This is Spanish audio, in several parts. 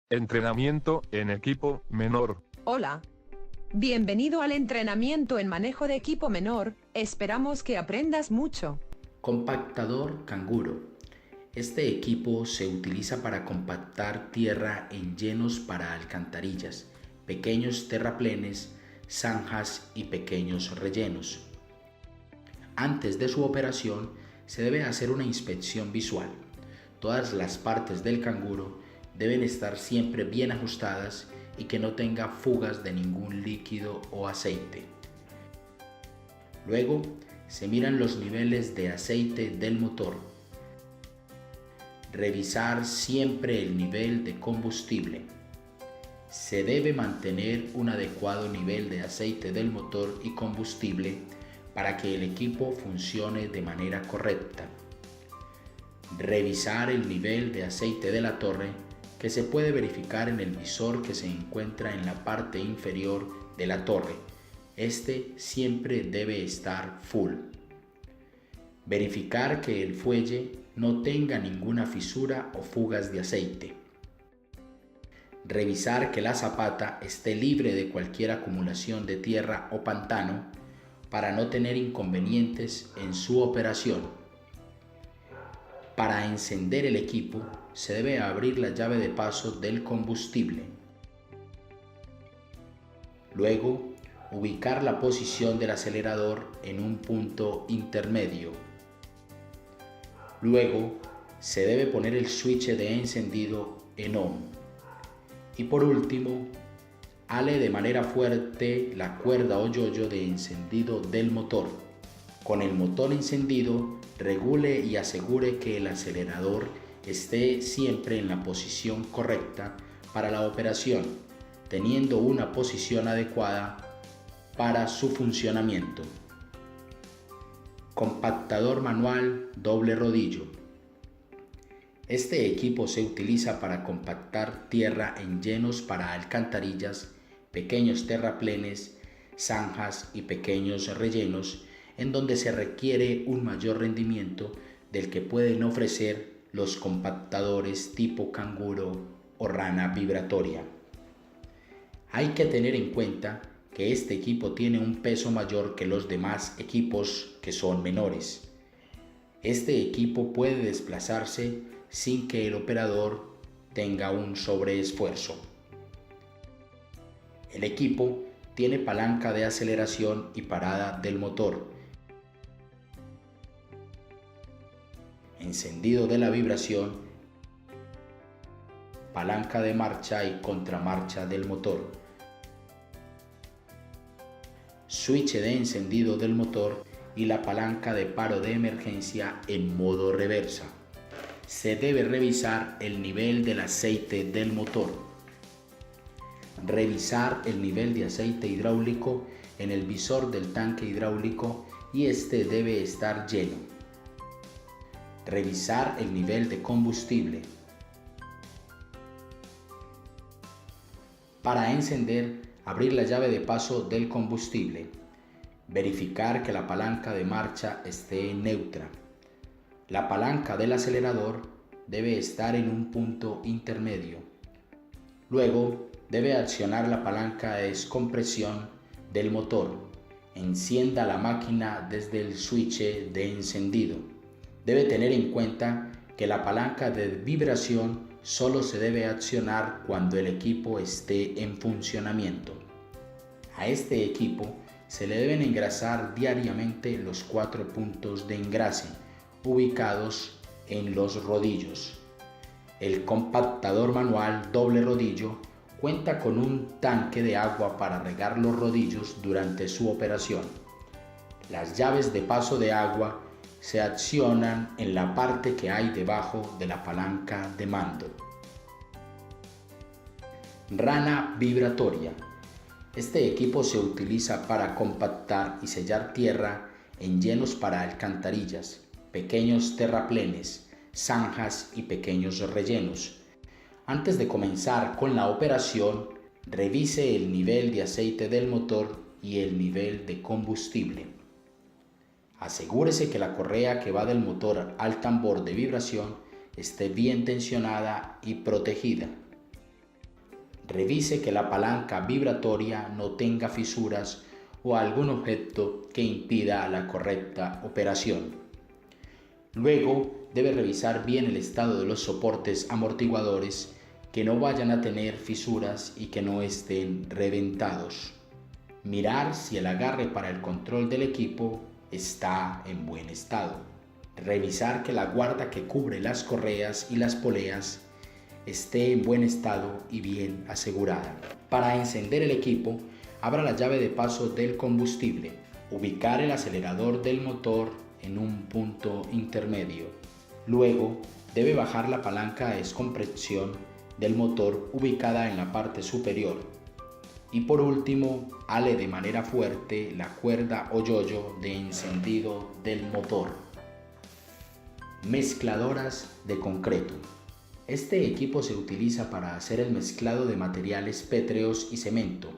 Entrenamiento en equipo menor. Hola. Bienvenido al entrenamiento en manejo de equipo menor, esperamos que aprendas mucho. Compactador canguro. Este equipo se utiliza para compactar tierra en llenos para alcantarillas, pequeños terraplenes, zanjas y pequeños rellenos. Antes de su operación se debe hacer una inspección visual. Todas las partes del canguro deben estar siempre bien ajustadas y que no tenga fugas de ningún líquido o aceite. Luego se miran los niveles de aceite del motor. Revisar siempre el nivel de combustible. Se debe mantener un adecuado nivel de aceite del motor y combustible para que el equipo funcione de manera correcta. Revisar el nivel de aceite de la torre, que se puede verificar en el visor que se encuentra en la parte inferior de la torre. Este siempre debe estar full. Verificar que el fuelle no tenga ninguna fisura o fugas de aceite. Revisar que la zapata esté libre de cualquier acumulación de tierra o pantano para no tener inconvenientes en su operación. Para encender el equipo se debe abrir la llave de paso del combustible. Luego, ubicar la posición del acelerador en un punto intermedio. Luego, se debe poner el switch de encendido en on. Y por último, ale de manera fuerte la cuerda o yoyo de encendido del motor. Con el motor encendido, regule y asegure que el acelerador esté siempre en la posición correcta para la operación, teniendo una posición adecuada para su funcionamiento. Compactador manual doble rodillo. Este equipo se utiliza para compactar tierra en llenos para alcantarillas, pequeños terraplenes, zanjas y pequeños rellenos, en donde se requiere un mayor rendimiento del que pueden ofrecer los compactadores tipo canguro o rana vibratoria. Hay que tener en cuenta que este equipo tiene un peso mayor que los demás equipos que son menores. Este equipo puede desplazarse sin que el operador tenga un sobreesfuerzo. El equipo tiene palanca de aceleración y parada del motor, encendido de la vibración, palanca de marcha y contramarcha del motor, switch de encendido del motor y la palanca de paro de emergencia en modo reversa. Se debe revisar el nivel del aceite del motor. Revisar el nivel de aceite hidráulico en el visor del tanque hidráulico y este debe estar lleno. Revisar el nivel de combustible. Para encender, abrir la llave de paso del combustible. Verificar que la palanca de marcha esté neutra. La palanca del acelerador debe estar en un punto intermedio. Luego, debe accionar la palanca de descompresión del motor. Encienda la máquina desde el switch de encendido. Debe tener en cuenta que la palanca de vibración solo se debe accionar cuando el equipo esté en funcionamiento. A este equipo se le deben engrasar diariamente los 4 puntos de engrase ubicados en los rodillos. El compactador manual doble rodillo cuenta con un tanque de agua para regar los rodillos durante su operación. Las llaves de paso de agua se accionan en la parte que hay debajo de la palanca de mando. Rana vibratoria. Este equipo se utiliza para compactar y sellar tierra en llenos para alcantarillas, pequeños terraplenes, zanjas y pequeños rellenos. Antes de comenzar con la operación, revise el nivel de aceite del motor y el nivel de combustible. Asegúrese que la correa que va del motor al tambor de vibración esté bien tensionada y protegida. Revise que la palanca vibratoria no tenga fisuras o algún objeto que impida la correcta operación. Luego, debe revisar bien el estado de los soportes amortiguadores, que no vayan a tener fisuras y que no estén reventados. Mirar si el agarre para el control del equipo está en buen estado. Revisar que la guarda que cubre las correas y las poleas esté en buen estado y bien asegurada. Para encender el equipo, abra la llave de paso del combustible. Ubicar el acelerador del motor en un punto intermedio. Luego, debe bajar la palanca de descompresión del motor ubicada en la parte superior. Y por último, ale de manera fuerte la cuerda o yoyo de encendido del motor. Mezcladoras de concreto. Este equipo se utiliza para hacer el mezclado de materiales pétreos y cemento,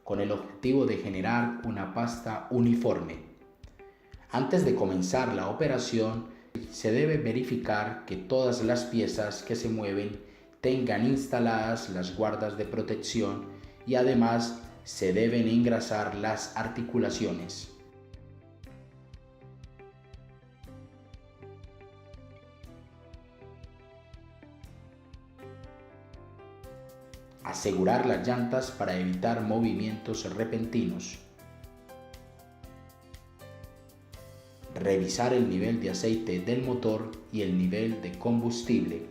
con el objetivo de generar una pasta uniforme. Antes de comenzar la operación, se debe verificar que todas las piezas que se mueven tengan instaladas las guardas de protección y además se deben engrasar las articulaciones. Asegurar las llantas para evitar movimientos repentinos. Revisar el nivel de aceite del motor y el nivel de combustible.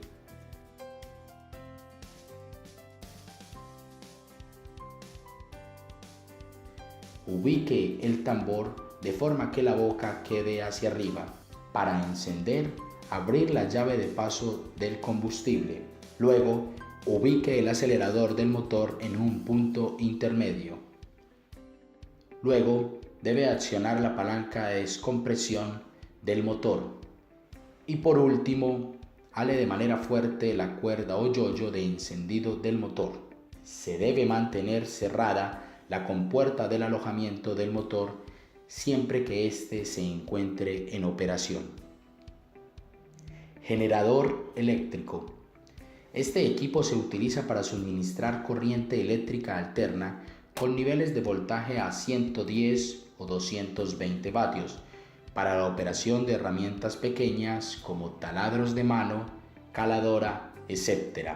Ubique el tambor de forma que la boca quede hacia arriba. Para encender, abrir la llave de paso del combustible. Luego, ubique el acelerador del motor en un punto intermedio. Luego, debe accionar la palanca de descompresión del motor. Y por último, ale de manera fuerte la cuerda o yoyo de encendido del motor. Se debe mantener cerrada la compuerta del alojamiento del motor siempre que éste se encuentre en operación. Generador eléctrico. Este equipo se utiliza para suministrar corriente eléctrica alterna con niveles de voltaje a 110 o 220 vatios para la operación de herramientas pequeñas como taladros de mano, caladora, etc.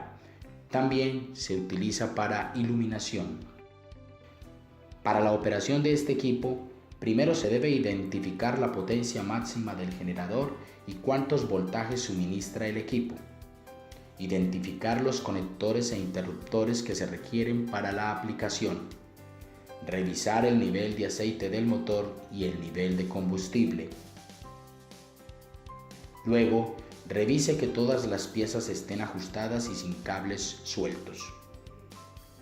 También se utiliza para iluminación. Para la operación de este equipo, primero se debe identificar la potencia máxima del generador y cuántos voltajes suministra el equipo. Identificar los conectores e interruptores que se requieren para la aplicación. Revisar el nivel de aceite del motor y el nivel de combustible. Luego, revise que todas las piezas estén ajustadas y sin cables sueltos.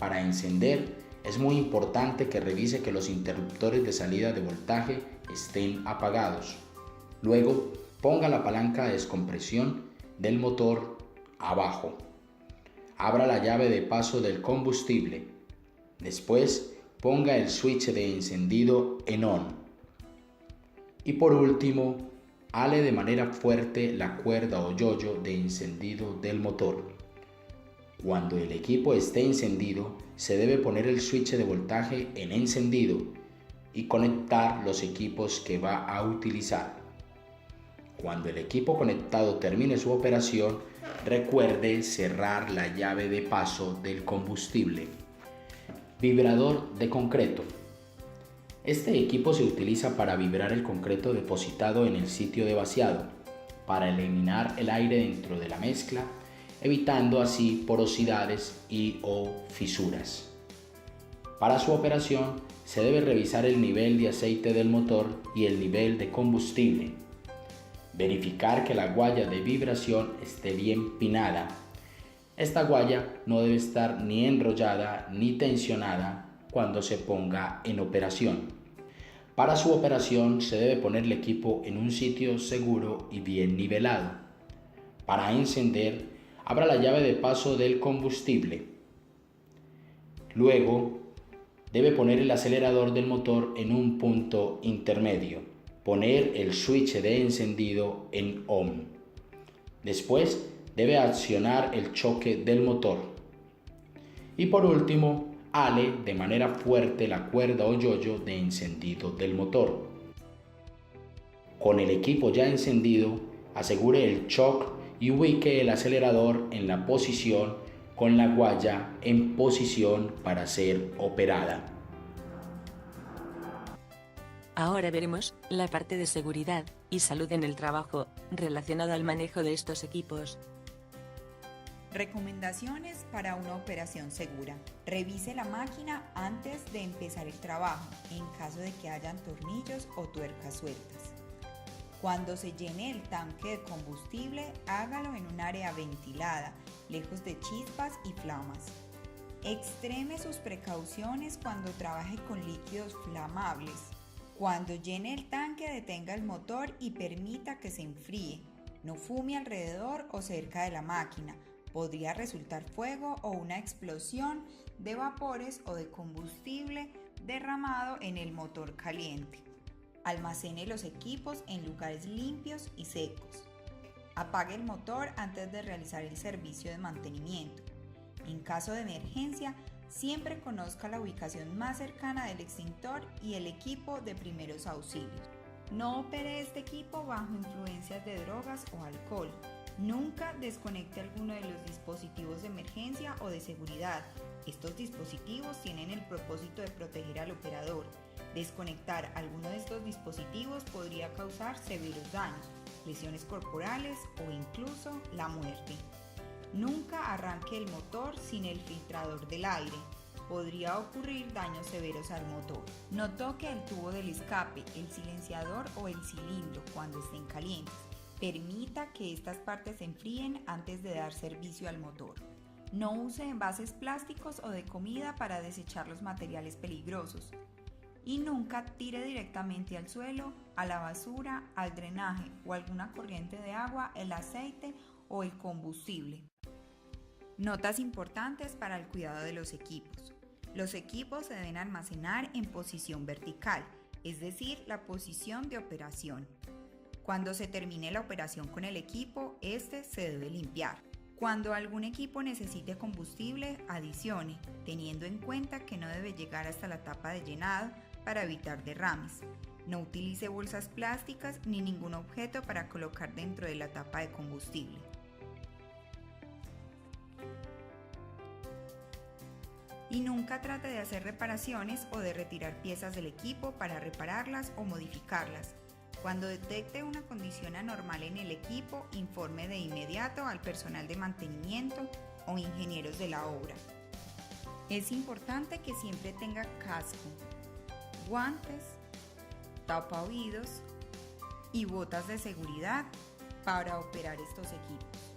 Para encender, es muy importante que revise que los interruptores de salida de voltaje estén apagados. Luego, ponga la palanca de descompresión del motor abajo. Abra la llave de paso del combustible. Después, ponga el switch de encendido en on. Y por último, ale de manera fuerte la cuerda o yoyo de encendido del motor. Cuando el equipo esté encendido, se debe poner el switch de voltaje en encendido y conectar los equipos que va a utilizar. Cuando el equipo conectado termine su operación, recuerde cerrar la llave de paso del combustible. Vibrador de concreto. Este equipo se utiliza para vibrar el concreto depositado en el sitio de vaciado, para eliminar el aire dentro de la mezcla, evitando así porosidades o fisuras. Para su operación, se debe revisar el nivel de aceite del motor y el nivel de combustible. Verificar que la guaya de vibración esté bien pinada. Esta guaya no debe estar ni enrollada ni tensionada cuando se ponga en operación. Para su operación se debe poner el equipo en un sitio seguro y bien nivelado. Para encender, abra la llave de paso del combustible. Luego, debe poner el acelerador del motor en un punto intermedio. Poner el switch de encendido en on. Después, debe accionar el choque del motor. Y por último, ale de manera fuerte la cuerda o yoyo de encendido del motor. Con el equipo ya encendido, asegure el shock y ubique el acelerador en la posición con la guaya en posición para ser operada. Ahora veremos la parte de seguridad y salud en el trabajo relacionada al manejo de estos equipos. Recomendaciones para una operación segura. Revise la máquina antes de empezar el trabajo en caso de que hayan tornillos o tuercas sueltas. Cuando se llene el tanque de combustible, hágalo en un área ventilada, lejos de chispas y flamas. Extreme sus precauciones cuando trabaje con líquidos flamables. Cuando llene el tanque, detenga el motor y permita que se enfríe. No fume alrededor o cerca de la máquina. Podría resultar fuego o una explosión de vapores o de combustible derramado en el motor caliente. Almacene los equipos en lugares limpios y secos. Apague el motor antes de realizar el servicio de mantenimiento. En caso de emergencia, siempre conozca la ubicación más cercana del extintor y el equipo de primeros auxilios. No opere este equipo bajo influencias de drogas o alcohol. Nunca desconecte alguno de los dispositivos de emergencia o de seguridad. Estos dispositivos tienen el propósito de proteger al operador. Desconectar alguno de estos dispositivos podría causar severos daños, lesiones corporales o incluso la muerte. Nunca arranque el motor sin el filtrador del aire. Podría ocurrir daños severos al motor. No toque el tubo del escape, el silenciador o el cilindro cuando estén calientes. Permita que estas partes se enfríen antes de dar servicio al motor. No use envases plásticos o de comida para desechar los materiales peligrosos. Y nunca tire directamente al suelo, a la basura, al drenaje o alguna corriente de agua el aceite o el combustible. Notas importantes para el cuidado de los equipos. Los equipos se deben almacenar en posición vertical, es decir, la posición de operación. Cuando se termine la operación con el equipo, este se debe limpiar. Cuando algún equipo necesite combustible, adicione, teniendo en cuenta que no debe llegar hasta la tapa de llenado para evitar derrames. No utilice bolsas plásticas ni ningún objeto para colocar dentro de la tapa de combustible. Y nunca trate de hacer reparaciones o de retirar piezas del equipo para repararlas o modificarlas. Cuando detecte una condición anormal en el equipo, informe de inmediato al personal de mantenimiento o ingenieros de la obra. Es importante que siempre tenga casco, guantes, tapaoídos y botas de seguridad para operar estos equipos.